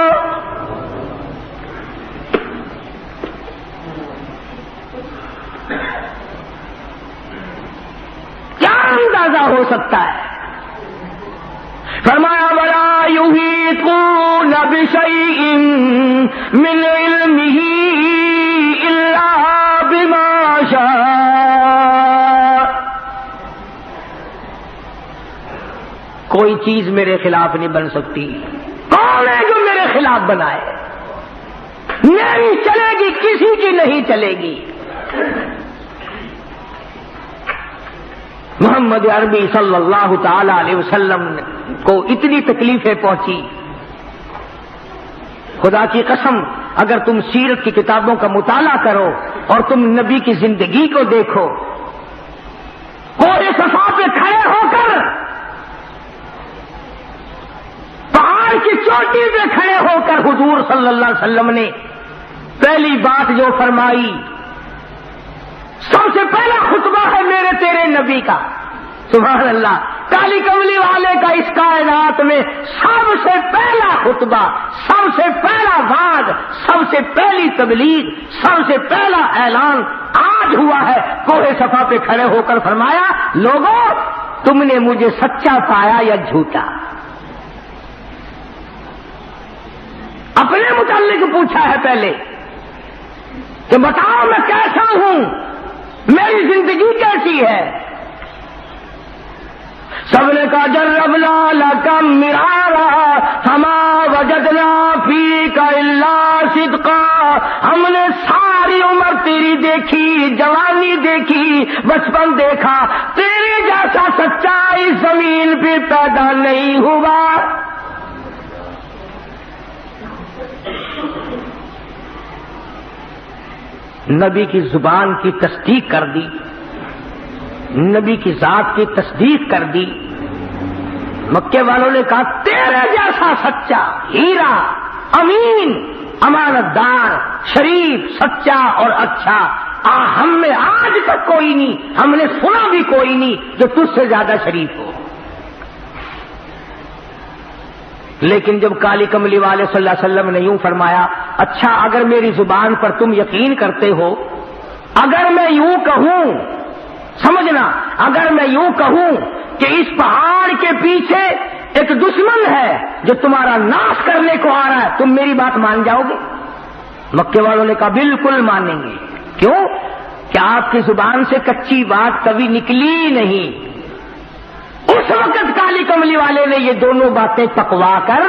کیا اندازہ ہو سکتا ہے؟ فرمایا وَلَا يُحِيطُونَ بِشَيْءٍ مِّنْ عِلْمِهِ إِلَّا بِمَا شَاءَ۔ کوئی چیز میرے خلاف نہیں بن سکتی. کون ہے جو میرے خلاف بنائے؟ میری چلے گی، کسی کی نہیں چلے گی. محمد عربی صلی اللہ تعالی علیہ وسلم کو اتنی تکلیفیں پہنچی. خدا کی قسم اگر تم سیرت کی کتابوں کا مطالعہ کرو اور تم نبی کی زندگی کو دیکھو، کوہ صفا پہ کھڑے ہو کر، پہاڑ کی چوٹی پہ کھڑے ہو کر حضور صلی اللہ علیہ وسلم نے پہلی بات جو فرمائی، سب سے پہلا خطبہ ہے میرے تیرے نبی کا. سبحان اللہ. کالی کملی والے کا اس کائنات میں سب سے پہلا خطبہ، سب سے پہلا وعظ، سب سے پہلی تبلیغ، سب سے پہلا اعلان آج ہوا ہے. کوہ صفا پہ کھڑے ہو کر فرمایا، لوگوں تم نے مجھے سچا پایا یا جھوٹا؟ اپنے متعلق پوچھا ہے پہلے کہ بتاؤ میں کیسا ہوں، میری زندگی کیسی ہے؟ سب نے کہا جربنا لکم مرارا فما وجدنا فیک الا صدقا. ہم نے ساری عمر تیری دیکھی، جوانی دیکھی، بچپن دیکھا، تیرے جیسا سچا اس زمین پہ پیدا نہیں ہوا. نبی کی زبان کی تصدیق کر دی، نبی کی ذات کی تصدیق کر دی. مکے والوں نے کہا تیرے جیسا سچا، ہیرا، امین، امانت دار، شریف، سچا اور اچھا ہم میں آج تک کوئی نہیں، ہم نے سنا بھی کوئی نہیں جو تجھ سے زیادہ شریف ہو. لیکن جب کالی کملی والے صلی اللہ علیہ وسلم نے یوں فرمایا، اچھا اگر میری زبان پر تم یقین کرتے ہو، اگر میں یوں کہوں، سمجھنا، اگر میں یوں کہوں کہ اس پہاڑ کے پیچھے ایک دشمن ہے جو تمہارا ناش کرنے کو آ رہا ہے، تم میری بات مان جاؤ گے؟ مکے والوں نے کہا بالکل مانیں گے. کیوں؟ کہ آپ کی زبان سے کچی بات کبھی نکلی نہیں. اس وقت کالی کملی والے نے یہ دونوں باتیں پکوا کر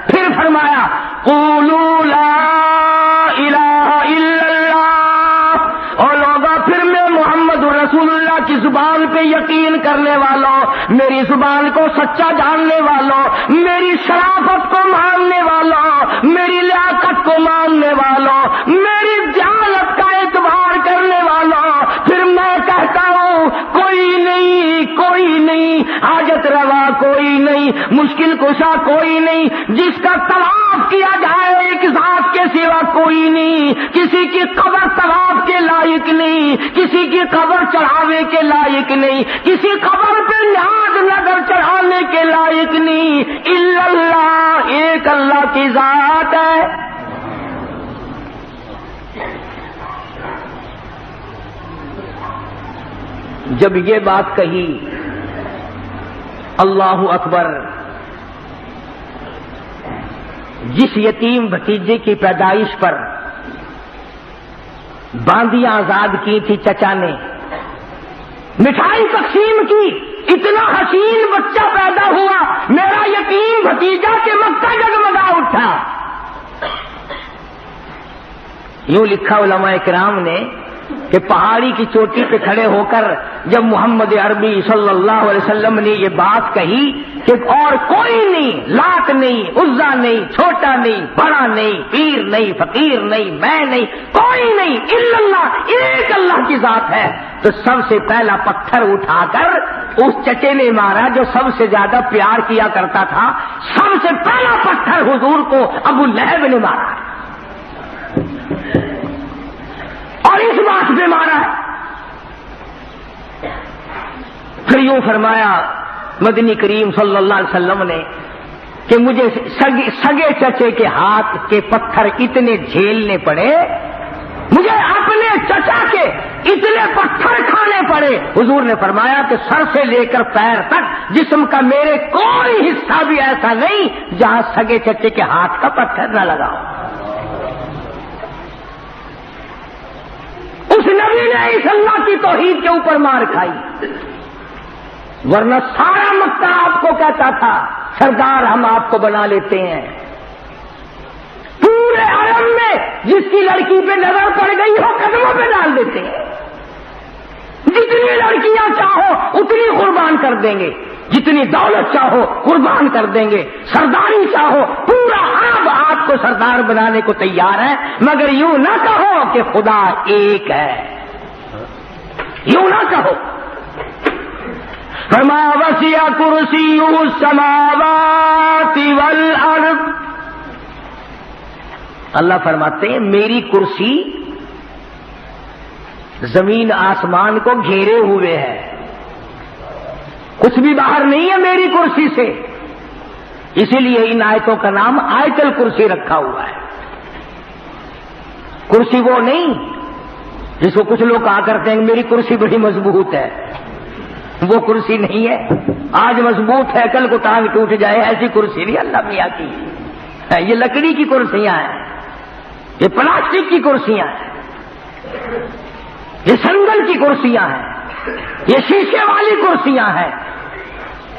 پھر فرمایا، قولوا لا الہ الا اللہ. اور لوگا پھر میں محمد رسول اللہ کی زبان پہ یقین کرنے والوں، میری زبان کو سچا جاننے والوں، میری شرافت کو ماننے والوں، میری لیاقت کو ماننے والوں، میری دیانت کا اعتبار کرنے والوں، پھر میں کہتا ہوں کوئی نہیں، کوئی نہیں، حاجت روا کوئی نہیں، مشکل کشا کوئی نہیں، جس کا طواف کیا جائے ایک ذات کے سوا کوئی نہیں. کسی کی قبر طواف کے لائق نہیں، کسی کی قبر چڑھاوے کے لائق نہیں، کسی قبر پہ نیاز نظر چڑھانے کے لائق نہیں. الا اللہ، ایک اللہ کی ذات ہے. جب یہ بات کہی، اللہ اکبر، جس یتیم بھتیجے کی پیدائش پر باندیاں آزاد کی تھی چچا نے، مٹھائی تقسیم کی، اتنا حسین بچہ پیدا ہوا، میرا یتیم بھتیجا کہ مکہ جگمگا اٹھا. یوں لکھا علماء کرام نے کہ پہاڑی کی چوٹی پہ کھڑے ہو کر جب محمد عربی صلی اللہ علیہ وسلم نے یہ بات کہی کہ اور کوئی نہیں، لات نہیں، عزا نہیں، چھوٹا نہیں، بڑا نہیں، پیر نہیں، فقیر نہیں، میں نہیں، کوئی نہیں، الا اللہ، ایک اللہ کی ذات ہے، تو سب سے پہلا پتھر اٹھا کر اس چچے نے مارا جو سب سے زیادہ پیار کیا کرتا تھا. سب سے پہلا پتھر حضور کو ابو لہب نے مارا اور اس بات پہ مارا ہے. پھر یوں فرمایا مدنی کریم صلی اللہ علیہ وسلم نے کہ مجھے سگے چچے کے ہاتھ کے پتھر اتنے جھیلنے پڑے، مجھے اپنے چچا کے اتنے پتھر کھانے پڑے. حضور نے فرمایا کہ سر سے لے کر پیر تک جسم کا میرے کوئی حصہ بھی ایسا نہیں جہاں سگے چچے کے ہاتھ کا پتھر نہ لگاؤ. اس نبی نے اس اللہ کی توحید کے اوپر مار کھائی. ورنہ سارا مکہ آپ کو کہتا تھا سردار ہم آپ کو بنا لیتے ہیں. پورے عالم میں جس کی لڑکی پہ نظر پڑ گئی ہو قدموں پہ ڈال دیتے ہیں. جتنی لڑکیاں چاہو اتنی قربان کر دیں گے، جتنی دولت چاہو قربان کر دیں گے، سرداری چاہو پورا عرب آپ کو سردار بنانے کو تیار ہے، مگر یوں نہ کہو کہ خدا ایک ہے، یوں نہ کہو. فرمایا وسع کرسیہ السماوات والارض. اللہ فرماتے ہیں میری کرسی زمین آسمان کو گھیرے ہوئے ہے، کچھ بھی باہر نہیں ہے میری کرسی سے. اسی لیے ان آیتوں کا نام آیت الکرسی رکھا ہوا ہے. کرسی وہ نہیں جس کو کچھ لوگ کہا کرتے ہیں میری کرسی بڑی مضبوط ہے، وہ کرسی نہیں ہے. آج مضبوط ہے کل کو ٹانگ ٹوٹ جائے ایسی کرسی نہیں اللہ میاں کی. یہ لکڑی کی کرسیاں ہیں، یہ پلاسٹک کی کرسیاں ہیں، یہ سنگل کی کرسیاں ہیں، یہ شیشے والی کرسیاں ہیں.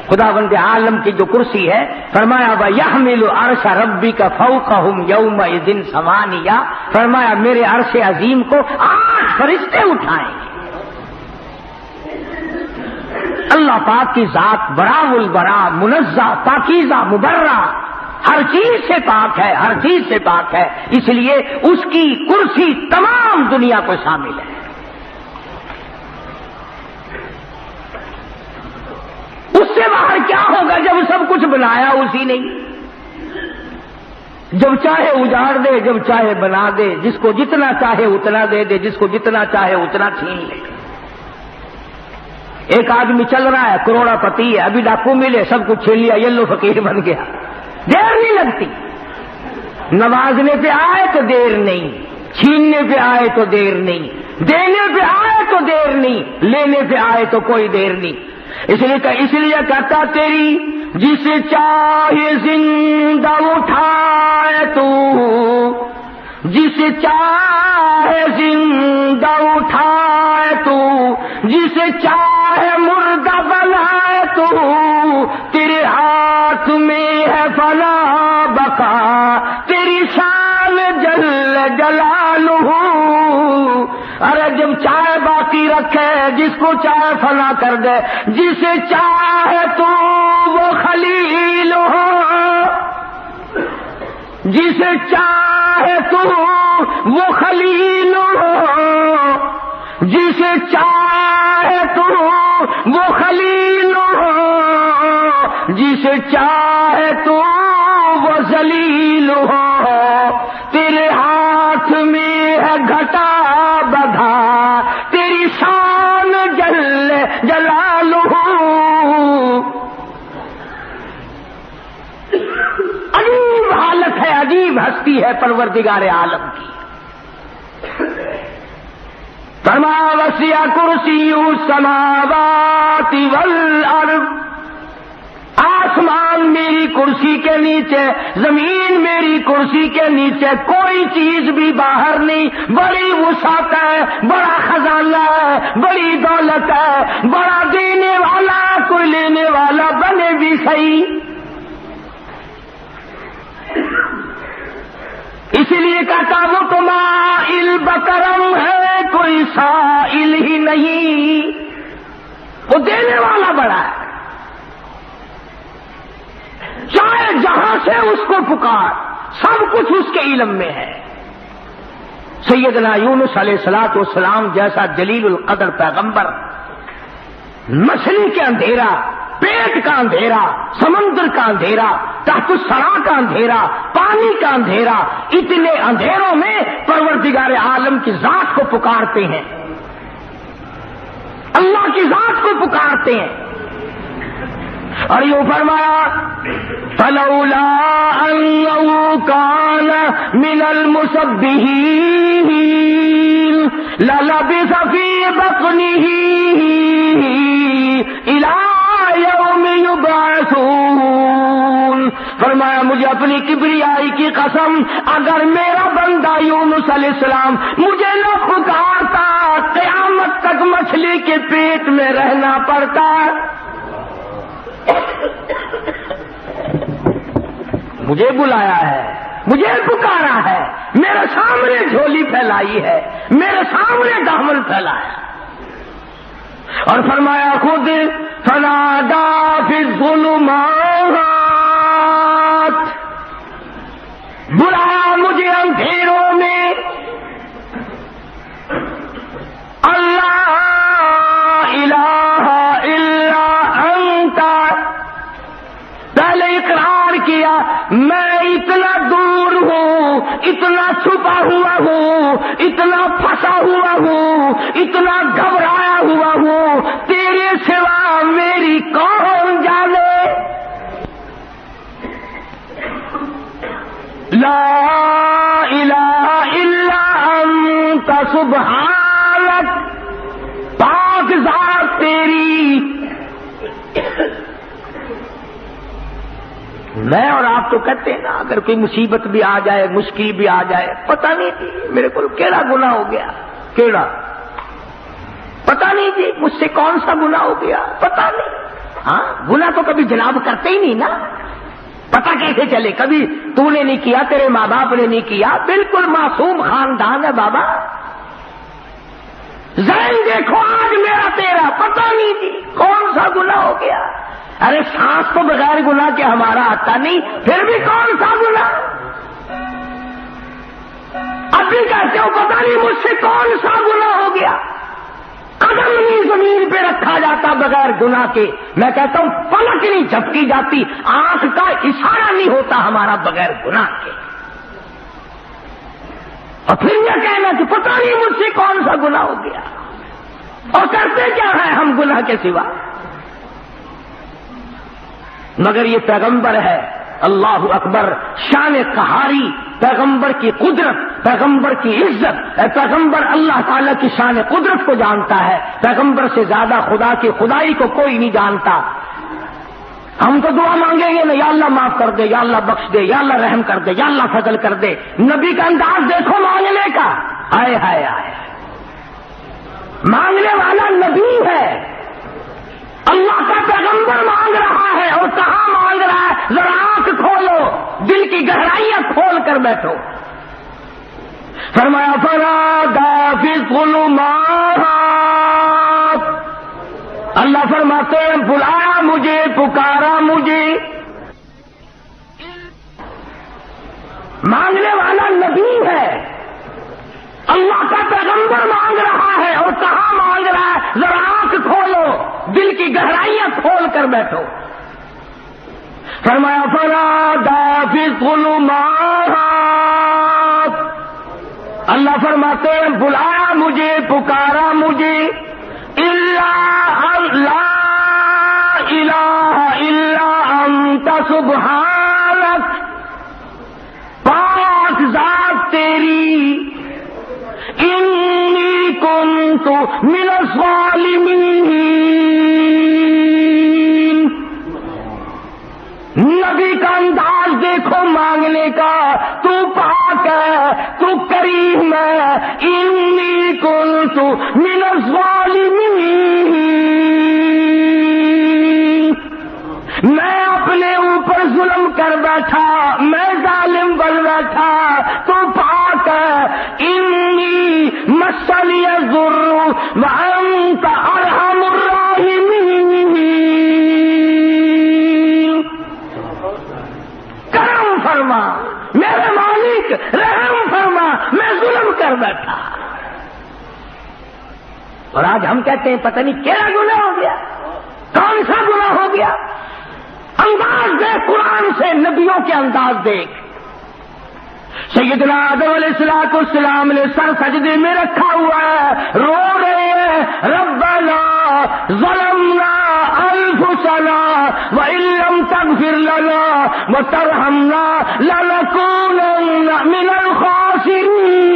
خداوند عالم کی جو کرسی ہے فرمایا وَيَحْمِلُ عَرْشَ رَبِّكَ فَوْقَهُمْ يَوْمَئِذٍ ثَمَانِيَةٌ. فرمایا میرے عرش عظیم کو 8 فرشتے اٹھائیں گے. اللہ پاک کی ذات برا البرا منزہ پاکیزہ مبرہ ہر چیز سے پاک ہے، ہر چیز سے پاک ہے، اس لیے اس کی کرسی تمام دنیا کو شامل ہے. اس سے باہر کیا ہوگا جب سب کچھ بنایا اسی نے، جب چاہے اجاڑ دے جب چاہے بنا دے، جس کو جتنا چاہے اتنا دے دے، جس کو جتنا چاہے اتنا چھین لے. ایک آدمی چل رہا ہے کروڑا پتی ہے، ابھی ڈاکو ملے سب کچھ چھین لیا، یلو فقیر بن گیا. دیر نہیں لگتی، نوازنے پہ آئے تو دیر نہیں، چھیننے پہ آئے تو دیر نہیں، دینے پہ آئے تو دیر نہیں، لینے پہ آئے تو کوئی دیر نہیں. اس لیے کہتا تیری جسے چاہے زندہ اٹھائے تو، جسے چاہے زندہ اٹھائے تو، جسے چاہے مردہ بنائے تو، تیرے ہاتھ میں ہے فنا بقا، تیری شان جل جلالہ. ارے جب چاہے باقی رکھے جس کو چاہے فنا کر دے، جسے چاہے تو وہ خلیل ہو، جسے چاہے تو وہ خلیل ہو، جسے چاہے تو وہ خلیل ہو، جسے چاہے تو وہ ذلیل ہو. تیرے ہاتھ میں ہے گھٹا بدھا، تیری شان جل جلالہ. عجیب حالت ہے، عجیب ہستی ہے پروردگار عالم کی. فرمایا وسع کرسیہ السماوات والارض. آسمان میری کرسی کے نیچے، زمین میری کرسی کے نیچے، کوئی چیز بھی باہر نہیں. بڑی وسعت ہے، بڑا خزانہ ہے، بڑی دولت ہے، بڑا دینے والا کوئی لینے والا بنے بھی صحیح. اسی لیے کہتا وہ تو مائل بکرم ہے، کوئی سائل ہی نہیں. وہ دینے والا بڑا ہے، چاہے جہاں سے اس کو پکار، سب کچھ اس کے علم میں ہے. سیدنا یونس علیہ الصلوۃ والسلام جیسا جلیل القدر پیغمبر مچھلی کے اندھیرا، پیٹ کا اندھیرا، سمندر کا اندھیرا، تحت الثرا کا اندھیرا، پانی کا اندھیرا، اتنے اندھیروں میں پروردگار عالم کی ذات کو پکارتے ہیں، اللہ کی ذات کو پکارتے ہیں. اور یوں فرمایا فلولا انه كان من المسبحين للبث في بطنه الى يوم يبعثون. فرمایا مجھے اپنی کبریائی کی قسم، اگر میرا بندہ یونس علیہ السلام مجھے نہ پکارتا قیامت تک مچھلی کے پیٹ میں رہنا پڑتا. مجھے بلایا ہے، مجھے پکارا ہے، میرے سامنے جھولی پھیلائی ہے، میرے سامنے دامن پھیلایا اور فرمایا خود فنادا فی الظلمات، بلایا مجھے اندھیروں میں، اللہ الہ الا انت، پہلے اقرار کیا میں اتنا دور ہوں، اتنا چھپا ہوا ہوں، اتنا پھنسا ہوا ہوں، اتنا گھبرایا ہوا ہوں، تیرے سوا میری کون جانے، لا الہ الا انت سبحانک، پاک ذات تیری۔ میں اور آپ تو کہتے ہیں نا اگر کوئی مصیبت بھی آ جائے، مشکل بھی آ جائے، پتہ نہیں تھی میرے کو کیڑا گناہ ہو گیا، کیڑا پتہ نہیں تھی مجھ سے کون سا گناہ ہو گیا، پتہ نہیں۔ ہاں گناہ تو کبھی جناب کرتے ہی نہیں نا، پتہ کیسے چلے؟ کبھی تو نے نہیں کیا، تیرے ماں باپ نے نہیں کیا، بالکل معصوم خاندان ہے بابا، ذہن دیکھو آج میرا تیرا پتہ نہیں تھی کون سا گناہ ہو گیا۔ ارے سانس تو بغیر گناہ کے ہمارا آتا نہیں، پھر بھی کون سا گناہ؟ ابھی کہتے ہو پتہ نہیں مجھ سے کون سا گناہ ہو گیا، قدم نہیں زمین پہ رکھا جاتا بغیر گناہ کے، میں کہتا ہوں پلک نہیں جھپکی جاتی، آنکھ کا اشارہ نہیں ہوتا ہمارا بغیر گناہ کے، اور پھر یہ کہنا کہ پتہ نہیں مجھ سے کون سا گناہ ہو گیا، اور کرتے کیا ہے ہم گناہ کے سوا؟ مگر یہ پیغمبر ہے، اللہ اکبر، شان قہاری، پیغمبر کی قدرت، پیغمبر کی عزت، پیغمبر اللہ تعالیٰ کی شان قدرت کو جانتا ہے، پیغمبر سے زیادہ خدا کی خدائی کو کوئی نہیں جانتا۔ ہم تو دعا مانگیں گے نا، یا اللہ معاف کر دے، یا اللہ بخش دے، یا اللہ رحم کر دے، یا اللہ فضل کر دے، نبی کا انداز دیکھو مانگنے کا، ہائے ہائے ہائے، مانگنے والا نبی ہے، اللہ کا پیغمبر مانگ رہا ہے، اور کہاں مانگ رہا ہے؟ ذرا آنکھ کھولو، دل کی گہرائیاں کھول کر بیٹھو۔ فرمایا فنادا فی الظلمات، اللہ فرماتے ہیں بلایا مجھے، پکارا مجھے، مانگنے والا نبی ہے، اللہ کا پیغمبر مانگ رہا ہے، اور کہاں مانگ رہا ہے؟ ذرا آنکھ کھولو، دل کی گہرائیاں کھول کر بیٹھو۔ فرمایا فنادا فی الظلمات، اللہ فرماتے ہیں بلایا مجھے، پکارا مجھے، لا الہ الا انت سبحانک، پاک ذات تیری، انی کنت من الظالمین۔ نبی کا انداز دیکھو مانگنے کا، تو پاک ہے، تو کریم ہے، انی کنت من الظالمین، میں اپنے اوپر ظلم کر بیٹھا، میں ظالم بن بیٹھا، تو پاک ہے، انی مسنی الضر وانت ارحم الراحمین، کرم فرما میرے مالک، رحم فرما، میں ظلم کر بیٹھا۔ اور آج ہم کہتے ہیں پتہ نہیں کیا گناہ ہو گیا، کون سا گناہ ہو گیا؟ انداز دیکھ قرآن سے، نبیوں کے انداز دیکھ۔ سیدنا آدم علیہ السلام نے سر سجدے میں رکھا ہوا ہے، رو رہے ہیں ربنا ظلمنا انفسنا وان لم تغفر لنا وترحمنا لنكونن من الخاسرین۔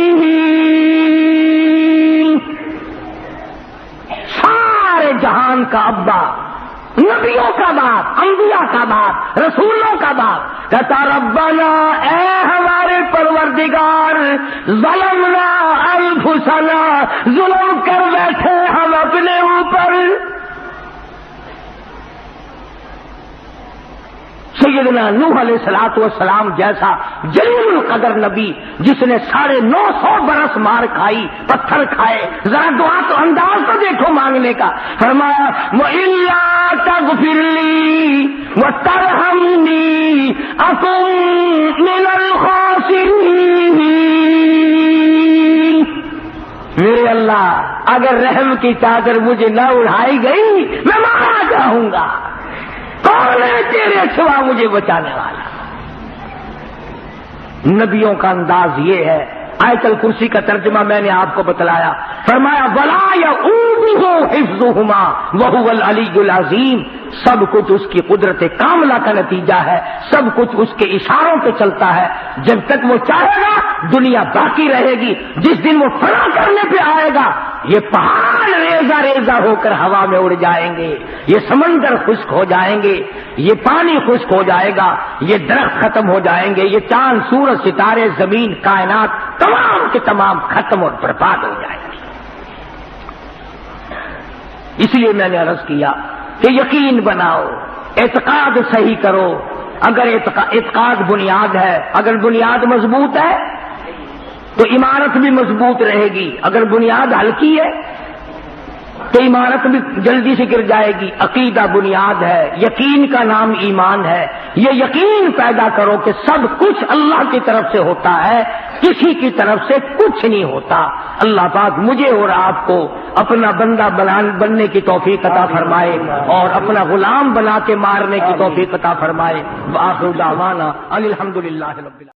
سارے جہان کا ابا، نبیوں کا باپ، انبیاء کا باپ، رسولوں کا باپ، کہتا ربنا اے ہمارے پروردگار، ظلمنا انفسنا، ظلم کر بیٹھے ہم اپنے اوپر، سیدنا نوح علیہ الصلوۃ والسلام جیسا جلیل القدر نبی جس نے 950 برس مار کھائی، پتھر کھائے، ذرا دعا تو انداز تو دیکھو مانگنے کا، فرمایا وَإِلَّا تَغْفِرْ لِي وَتَرْحَمْنِي أَكُن مِّنَ الْخَاسِرِينَ۔ میرے اللہ اگر رحم کی چادر مجھے نہ اڑائی گئی میں مارا جاؤں گا، کون ہے تیرے سوا مجھے بچانے والا؟ نبیوں کا انداز یہ ہے۔ آیت الکرسی کا ترجمہ میں نے آپ کو بتلایا، فرمایا وَلَا يَئُودُهُ حِفْظُهُمَا وَهُوَ الْعَلِيُّ الْعَظِيمُ۔ سب کچھ اس کی قدرت کاملہ کا نتیجہ ہے، سب کچھ اس کے اشاروں پہ چلتا ہے۔ جب تک وہ چاہے گا دنیا باقی رہے گی، جس دن وہ فنا کرنے پہ آئے گا یہ پہاڑ ریزہ ریزہ ہو کر ہوا میں اڑ جائیں گے، یہ سمندر خشک ہو جائیں گے، یہ پانی خشک ہو جائے گا، یہ درخت ختم ہو جائیں گے، یہ چاند سورج ستارے زمین کائنات تمام کے تمام ختم اور برباد ہو جائیں گے۔ اس لیے میں نے عرض کیا کہ یقین بناؤ، اعتقاد صحیح کرو۔ اگر اعتقاد بنیاد ہے، اگر بنیاد مضبوط ہے تو عمارت بھی مضبوط رہے گی، اگر بنیاد ہلکی ہے تو عمارت بھی جلدی سے گر جائے گی۔ عقیدہ بنیاد ہے، یقین کا نام ایمان ہے۔ یہ یقین پیدا کرو کہ سب کچھ اللہ کی طرف سے ہوتا ہے، کسی کی طرف سے کچھ نہیں ہوتا۔ اللہ پاک مجھے اور آپ کو اپنا بندہ بننے کی توفیق عطا فرمائے اور اپنا غلام بنا کے مارنے کی توفیق عطا فرمائے۔ وآخر دعوانا ان الحمدللہ رب العالمین۔